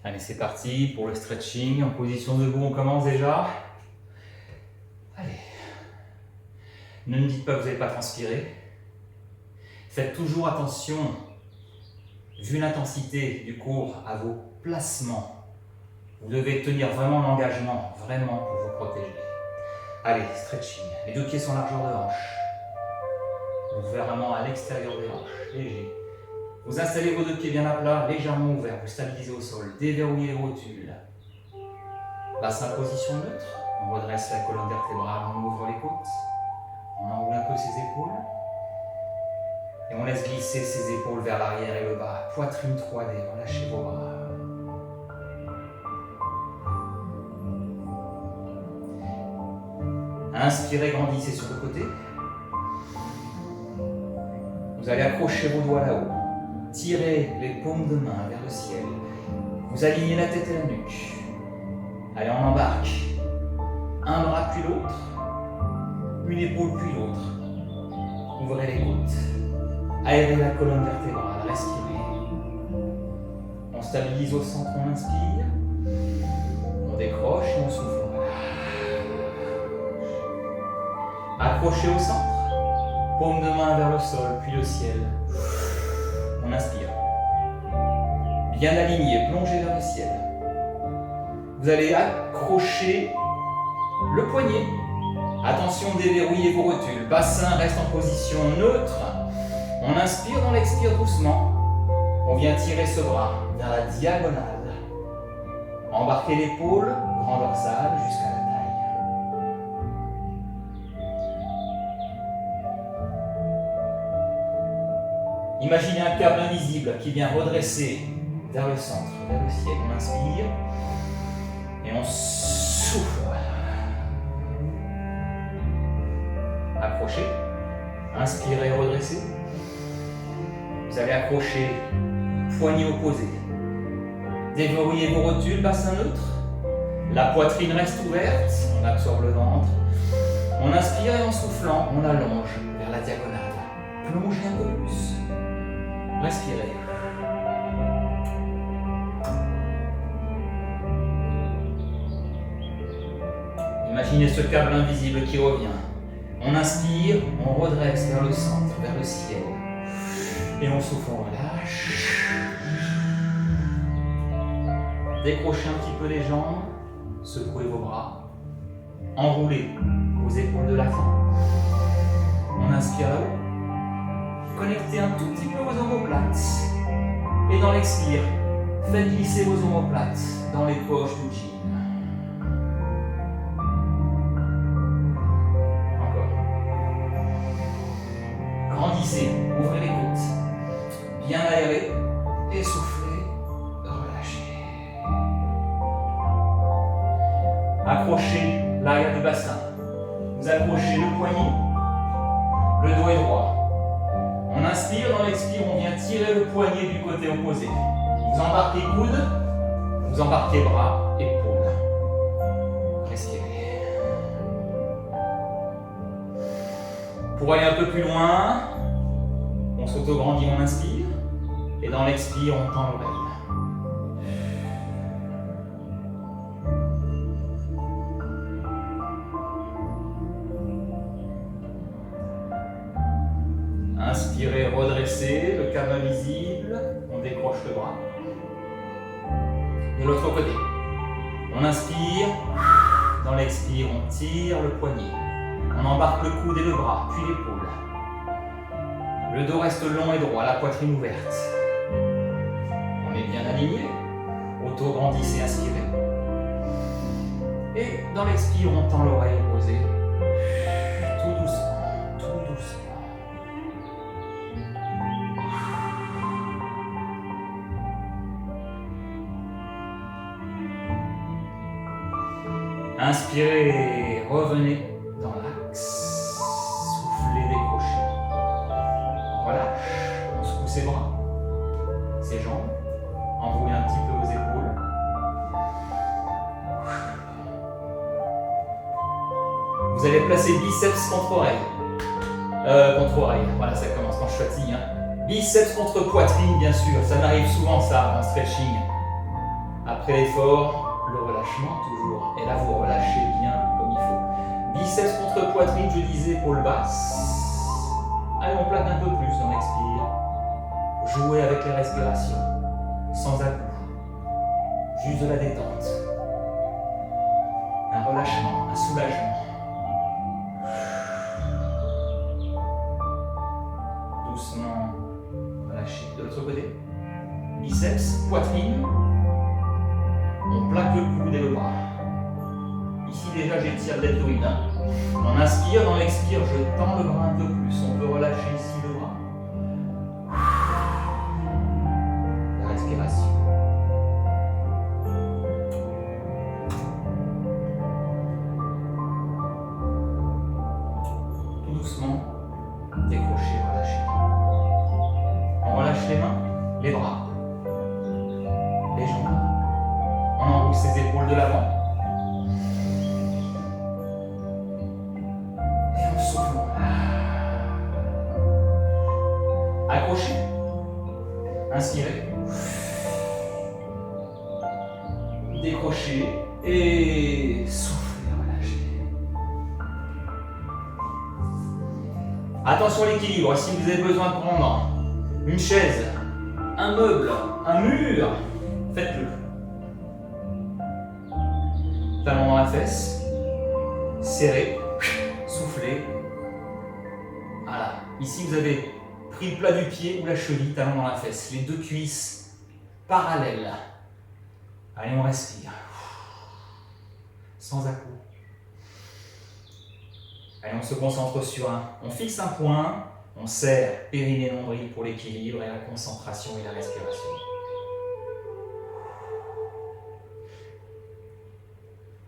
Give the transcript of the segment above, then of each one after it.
Allez, c'est parti pour le stretching. En position debout, on commence déjà. Allez. Ne me dites pas que vous n'allez pas transpirer. Faites toujours attention, vu l'intensité du cours, à vos placements. Vous devez tenir vraiment l'engagement, vraiment pour vous protéger. Allez, stretching. Les deux pieds sont largeur de hanche. Vous ouvrez vraiment à l'extérieur des hanches, léger. Vous installez vos deux pieds bien à plat, légèrement ouverts. Vous stabilisez au sol, déverrouillez les rotules. Bassin position neutre. On redresse la colonne vertébrale, on ouvre les côtes. On enroule un peu ses épaules. Et on laisse glisser ses épaules vers l'arrière et le bas. Poitrine 3D, relâchez vos bras. Inspirez, grandissez sur le côté. Vous allez accrocher vos doigts là-haut. Tirez les paumes de main vers le ciel. Vous alignez la tête et la nuque. Allez, on embarque. Un bras puis l'autre. Une épaule puis l'autre. Ouvrez les côtes. Aérez la colonne vertébrale. Respirez. On stabilise au centre, on inspire. On décroche et on souffle. Accrochez au centre. Paume de main vers le sol, puis le ciel. On inspire. Bien aligné, plongez vers le ciel. Vous allez accrocher le poignet. Attention, déverrouillez vos rotules. Bassin reste en position neutre. On inspire, on expire doucement. On vient tirer ce bras vers la diagonale. Embarquez l'épaule, grand dorsal jusqu'à la taille. Imaginez un câble invisible qui vient redresser vers le centre, vers le ciel. On inspire et on souffle. Accrochez. Inspirez, redressez. Vous allez accrocher poignet opposé. Déverrouillez vos rotules, bassin neutre. La poitrine reste ouverte. On absorbe le ventre. On inspire et en soufflant, on allonge vers la diagonale. Plongez un peu plus. Respirez. Imaginez ce câble invisible qui revient. On inspire, on redresse vers le centre, vers le ciel. Et on souffle, on relâche. Décrochez un petit peu les jambes. Secouez vos bras. Enroulez vos épaules de l'avant. On inspire là-haut. Connectez un tout petit peu vos omoplates. Et dans l'expire, faites glisser vos omoplates dans les poches du jean. Encore. Grandissez, ouvrez les côtes. Bien aérez et soufflez, relâchez. Accrochez l'arrière du bassin. Vous accrochez le poignet, le dos est droit. On inspire, dans l'expire, on vient tirer le poignet du côté opposé. Vous embarquez coude, vous embarquez bras, épaules. Respirez. Pour aller un peu plus loin, on s'auto-grandit, on inspire. Et dans l'expire, on tend l'oreille. Inspirez, redressez, le câble invisible, on décroche le bras. De l'autre côté, on inspire, dans l'expire, on tire le poignet. On embarque le coude et le bras, puis l'épaule. Le dos reste long et droit, la poitrine ouverte. On est bien aligné, auto-grandissez, inspirez. Et dans l'expire, on tend l'oreille opposée. Tout doucement, tout doucement. Inspirez, revenez dans l'axe, soufflez, décrochez. Relâche, on secoue ses bras, ses jambes, enroulez un petit peu vos épaules. Vous allez placer biceps contre oreille. Voilà, ça commence quand je fatigue. Biceps contre poitrine, bien sûr, ça m'arrive souvent ça en stretching. Après l'effort, le relâchement toujours. Et là, vous relâchez bien comme il faut. Biceps contre poitrine, je disais, épaule basse. Allez, on plaque un peu plus, on expire. Jouez avec les respirations, sans à-coups. Juste de la détente. Un relâchement, un soulagement. Doucement relâchez. De l'autre côté, biceps, poitrine. On plaque le coude et le bras. Ici déjà j'étire le deltoïde. On inspire, dans l'expire, je tends le bras un peu plus. On peut relâcher ici le bras. La respiration. Tout doucement, décrochez, relâchez. On relâche les mains, les bras, les jambes. On enroule ses épaules de l'avant. Et on souffle. Accrochez. Inspirez. Décrochez. Et soufflez, relâchez. Attention à l'équilibre. Si vous avez besoin de prendre une chaise, un meuble, un mur, faites-le. Talon dans la fesse, serrez, soufflez. Voilà. Ici, vous avez pris le plat du pied ou la cheville, talon dans la fesse. Les deux cuisses parallèles. Allez, on respire. Sans à-coups. Allez, on se concentre sur on fixe un point, on serre périnée nombril pour l'équilibre et la concentration et la respiration.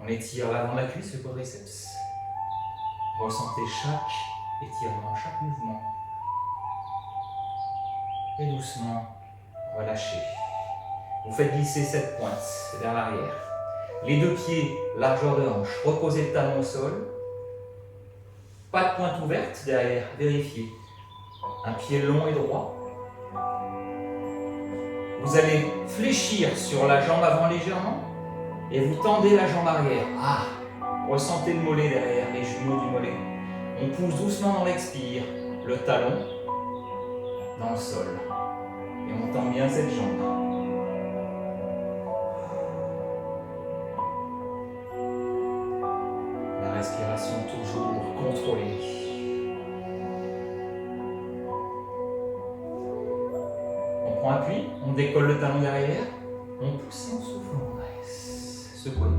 On étire l'avant de la cuisse, le quadriceps. Ressentez chaque étirement, chaque mouvement. Et doucement, relâchez. Vous faites glisser cette pointe vers l'arrière. Les deux pieds, largeur de hanche. Reposez le talon au sol. Pas de pointe ouverte derrière, vérifiez. Un pied long et droit. Vous allez fléchir sur la jambe avant légèrement. Et vous tendez la jambe arrière. Ressentez le mollet derrière, les genoux du mollet. On pousse doucement dans l'expire, le talon dans le sol. Et on tend bien cette jambe. La respiration toujours contrôlée. On prend appui, on décolle le talon derrière, on pousse et on souffle. Secouez.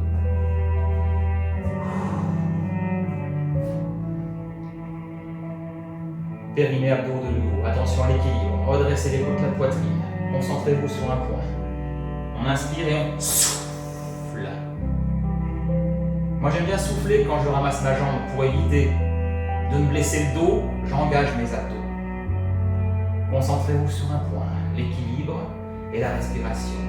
Périnée abdos de nouveau. Attention à l'équilibre. Redressez les côtes, la poitrine. Concentrez-vous sur un point. On inspire et on souffle. Moi j'aime bien souffler quand je ramasse ma jambe pour éviter de me blesser le dos. J'engage mes abdos. Concentrez-vous sur un point. L'équilibre et la respiration.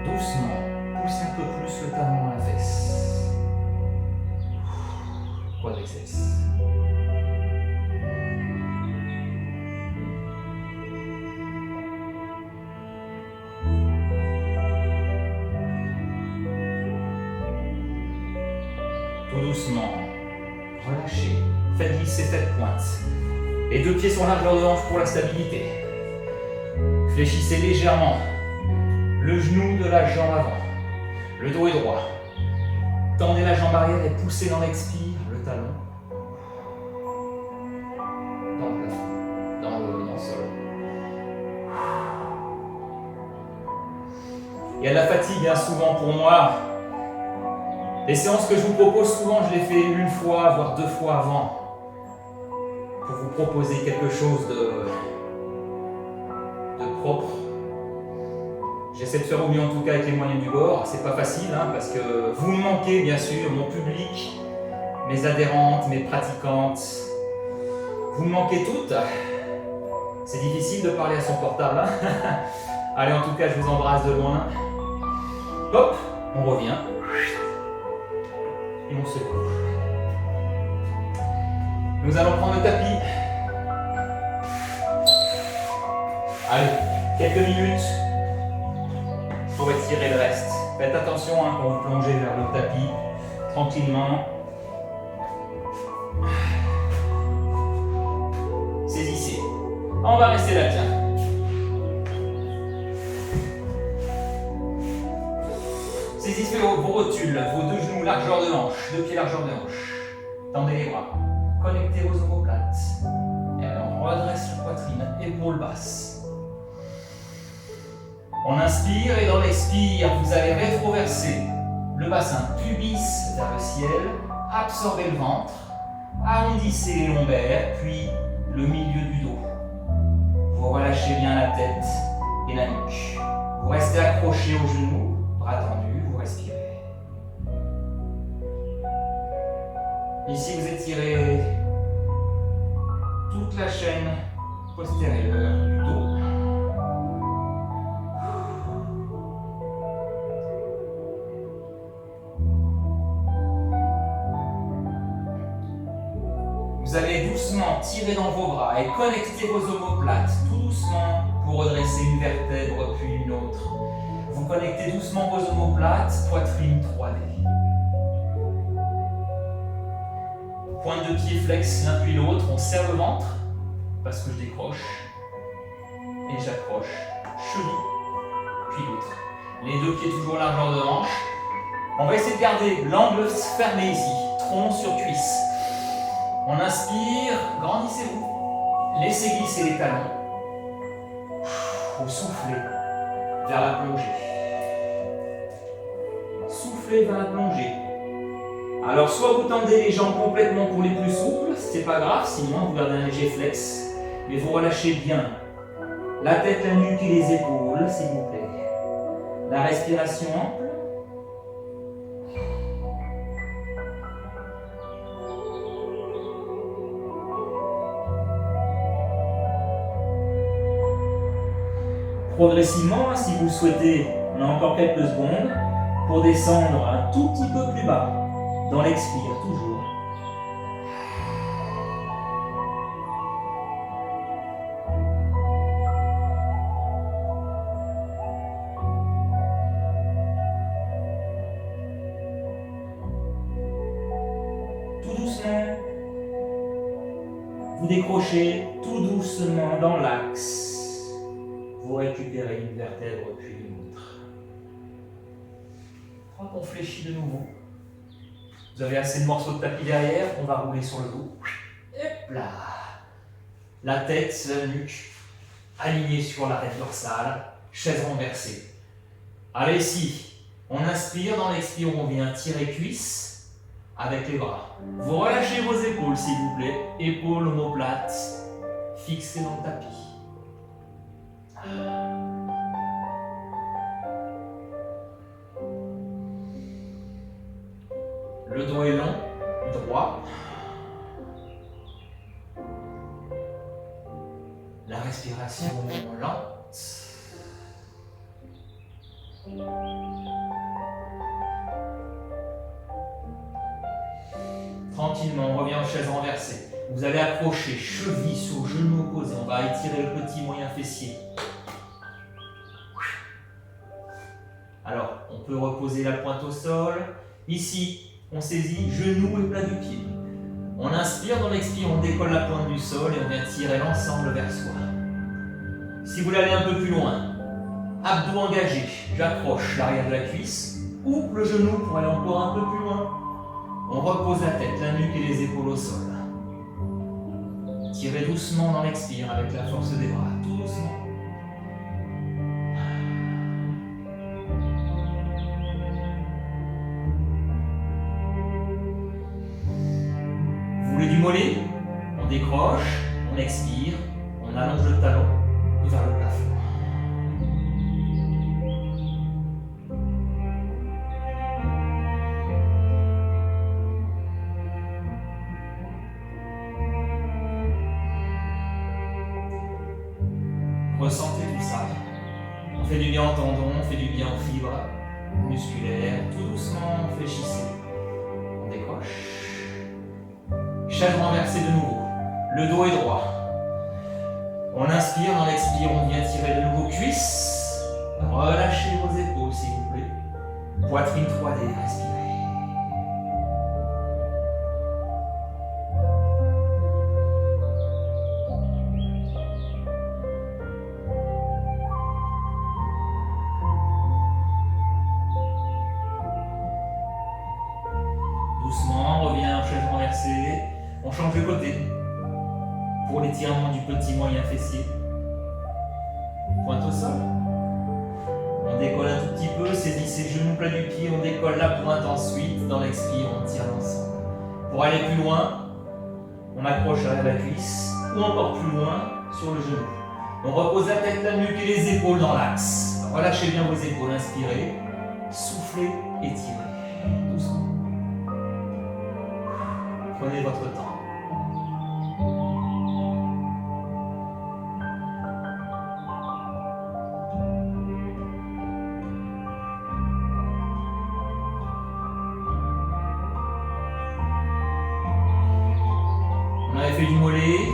Doucement. Poussez un peu plus le talon dans la fesse. Quadriceps. Tout doucement. Relâchez. Faites glisser cette pointe. Les deux pieds sont largeur de hanche pour la stabilité. Fléchissez légèrement le genou de la jambe avant. Le dos est droit. Tendez la jambe arrière et poussez dans l'expire le talon. Dans le plafond, dans le sol. Il y a de la fatigue souvent pour moi. Les séances que je vous propose souvent, je les fais une fois, voire deux fois avant. Pour vous proposer quelque chose de propre. J'essaie de faire au mieux en tout cas avec les moyens du bord. C'est pas facile parce que vous me manquez bien sûr, mon public, mes adhérentes, mes pratiquantes. Vous me manquez toutes. C'est difficile de parler à son portable. Allez, en tout cas, je vous embrasse de loin. Hop, on revient. Et on se couche. Nous allons prendre le tapis. Allez, quelques minutes pour étirer le reste. Faites attention hein, quand vous plongez vers le tapis, tranquillement. Saisissez. On va rester là, tiens. Saisissez vos rotules, vos deux genoux largeur de hanche, deux pieds largeur de hanche. Tendez les bras. Connectez vos omoplates. Et on redresse la poitrine, épaules basses. On inspire et dans l'expire, vous allez rétroverser le bassin, pubis vers le ciel, absorbez le ventre, arrondissez les lombaires, puis le milieu du dos. Vous relâchez bien la tête et la nuque. Vous restez accroché aux genoux, bras tendus, vous respirez. Ici, vous étirez toute la chaîne postérieure du dos. Vous allez doucement tirer dans vos bras et connecter vos omoplates, tout doucement, pour redresser une vertèbre puis une autre. Vous connectez doucement vos omoplates, poitrine 3D. Pointe de pied flex l'un puis l'autre, on serre le ventre, parce que je décroche, et j'accroche, cheville, puis l'autre. Les deux pieds toujours largeur de hanche. On va essayer de garder l'angle fermé ici, tronc sur cuisse. On inspire, grandissez-vous. Laissez glisser les talons. Vous soufflez vers la plongée. Soufflez vers la plongée. Alors, soit vous tendez les jambes complètement pour les plus souples, c'est pas grave, sinon vous gardez un léger flex. Mais vous relâchez bien la tête, la nuque et les épaules, s'il vous plaît. La respiration ample. Progressivement, si vous le souhaitez, on a encore quelques secondes pour descendre un tout petit peu plus bas, dans l'expire toujours. Tout doucement, vous décrochez tout doucement dans l'axe. Vous récupérez une vertèbre puis une autre. Je crois qu'on fléchit de nouveau. Vous avez assez de morceaux de tapis derrière, on va rouler sur le dos. Hop là. La tête, la nuque, alignée sur l'arête dorsale, chaise renversée. Allez, ici, on inspire, dans l'expire, on vient tirer cuisse avec les bras. Vous relâchez vos épaules, s'il vous plaît. Épaules omoplates, fixées dans le tapis. Le dos est long, droit. La respiration lente. Tranquillement, on revient en chaise renversée. Vous allez accrocher cheville sur genou opposé. On va étirer le petit moyen fessier. Alors, on peut reposer la pointe au sol. Ici, on saisit genou et plat du pied. On inspire, dans l'expire, on décolle la pointe du sol et on vient tirer l'ensemble vers soi. Si vous voulez aller un peu plus loin, abdos engagés, j'accroche l'arrière de la cuisse ou le genou pour aller encore un peu plus loin. On repose la tête, la nuque et les épaules au sol. Tirez doucement dans l'expire avec la force des bras, tout doucement. Vous voulez du mollet? On décroche, on expire, on allonge le talon vers le plafond. Ressentez tout ça. On fait du bien en tendons, on fait du bien aux fibres musculaires. Tout doucement, fléchissez. On décroche. Chaise renversée de nouveau. Le dos est droit. On inspire, dans l'expire, on vient tirer de nouveau cuisse. Relâchez vos épaules, s'il vous plaît. Poitrine 3D, respirez. Doucement, on revient en chaise renversée. On change de côté pour l'étirement du petit moyen fessier. Pointe au sol. On décolle un tout petit peu, saisissez le genou plat du pied, on décolle la pointe ensuite. Dans l'expire, on tire l'ensemble. Pour aller plus loin, on accroche à la cuisse ou encore plus loin sur le genou. On repose la tête, la nuque et les épaules dans l'axe. Relâchez bien vos épaules, inspirez, soufflez, étirez. Doucement. Prenez votre temps. On avait fait du mollet,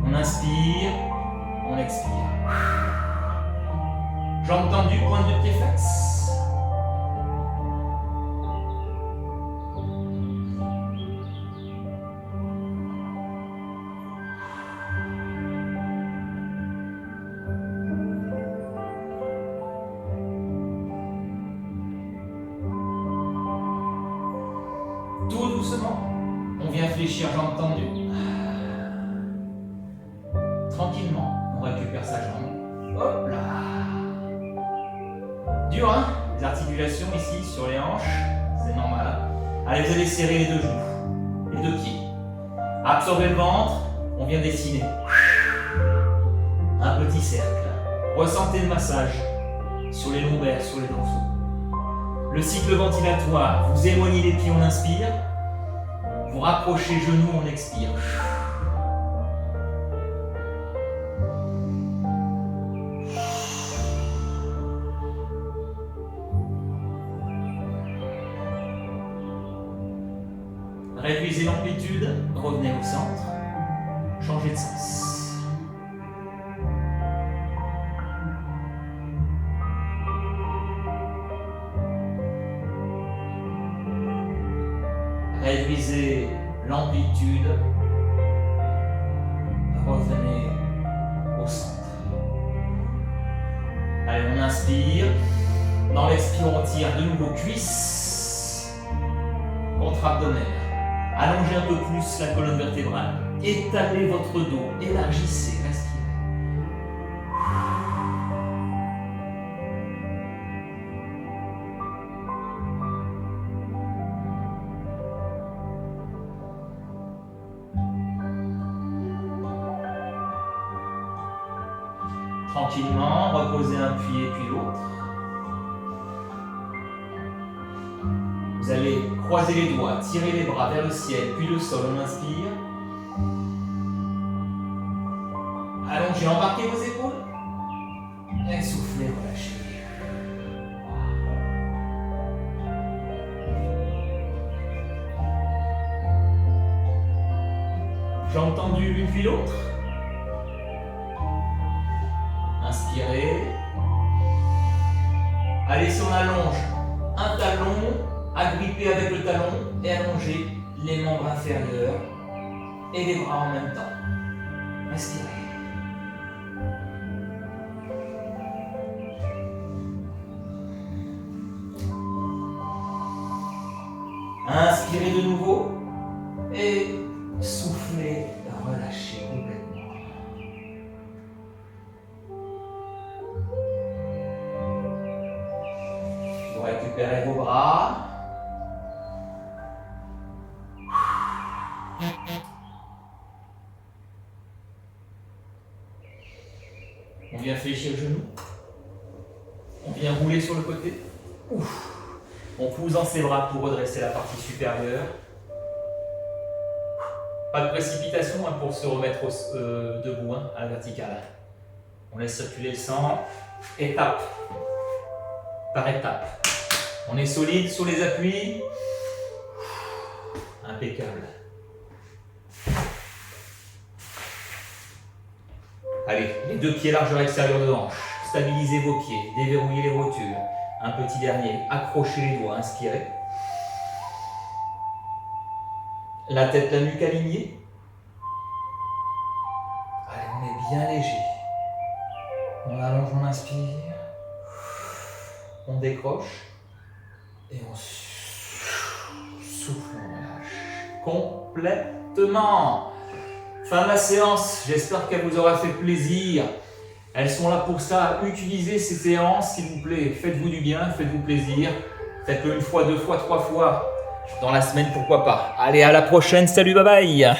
on inspire, on expire. Jambes tendues, pointe de pied flex. Tout doucement, on vient fléchir jambes tendues. Tranquillement, on récupère sa jambe. Hop là. Dur, hein? Les articulations ici sur les hanches, c'est normal. Allez, vous allez serrer les deux genoux, les deux pieds. Absorbez le ventre, on vient dessiner. Un petit cercle. Ressentez le massage sur les lombaires, sur les dorsaux. Le cycle ventilatoire, vous éloignez les pieds, on inspire. Vous rapprochez genoux, on expire. Réduisez l'amplitude, revenez au centre, changez de sens. Réduisez l'amplitude, revenez au centre. Allez, on inspire. Dans l'expire, on tire de nouveau cuisse contre abdomen. Allongez un peu plus la colonne vertébrale. Étalez votre dos, élargissez, respirez. Tranquillement, reposez un pied puis l'autre. Vous allez croiser les doigts, tirer les bras vers le ciel, puis le sol, on inspire. Allongez, embarquez vos épaules. Et soufflez, relâchez. Jambes tendues l'une puis l'autre. Inspirez. Allez, si on allonge un talon, agrippez avec le talon et allongez les membres inférieurs et les bras en même temps. Respirez. Inspirez de nouveau et soufflez, relâchez complètement. Vous récupérez vos bras. On vient fléchir le genou. On vient rouler sur le côté. Ouf. On pousse dans ses bras pour redresser la partie supérieure. Pas de précipitation pour se remettre debout à la verticale. On laisse circuler le sang, étape par étape. On est solide sur les appuis. Impeccable. Allez, les deux pieds largeur extérieure de hanche. Stabilisez vos pieds, déverrouillez les rotures. Un petit dernier, accrochez les doigts, inspirez. La tête, la nuque alignée. Allez, on est bien léger. On allonge, on inspire. On décroche. Et on souffle, on relâche. Complètement. Fin de la séance. J'espère qu'elle vous aura fait plaisir. Elles sont là pour ça. Utilisez ces séances, s'il vous plaît. Faites-vous du bien, faites-vous plaisir. Faites-le une fois, deux fois, trois fois. Dans la semaine, pourquoi pas. Allez, à la prochaine. Salut, bye bye.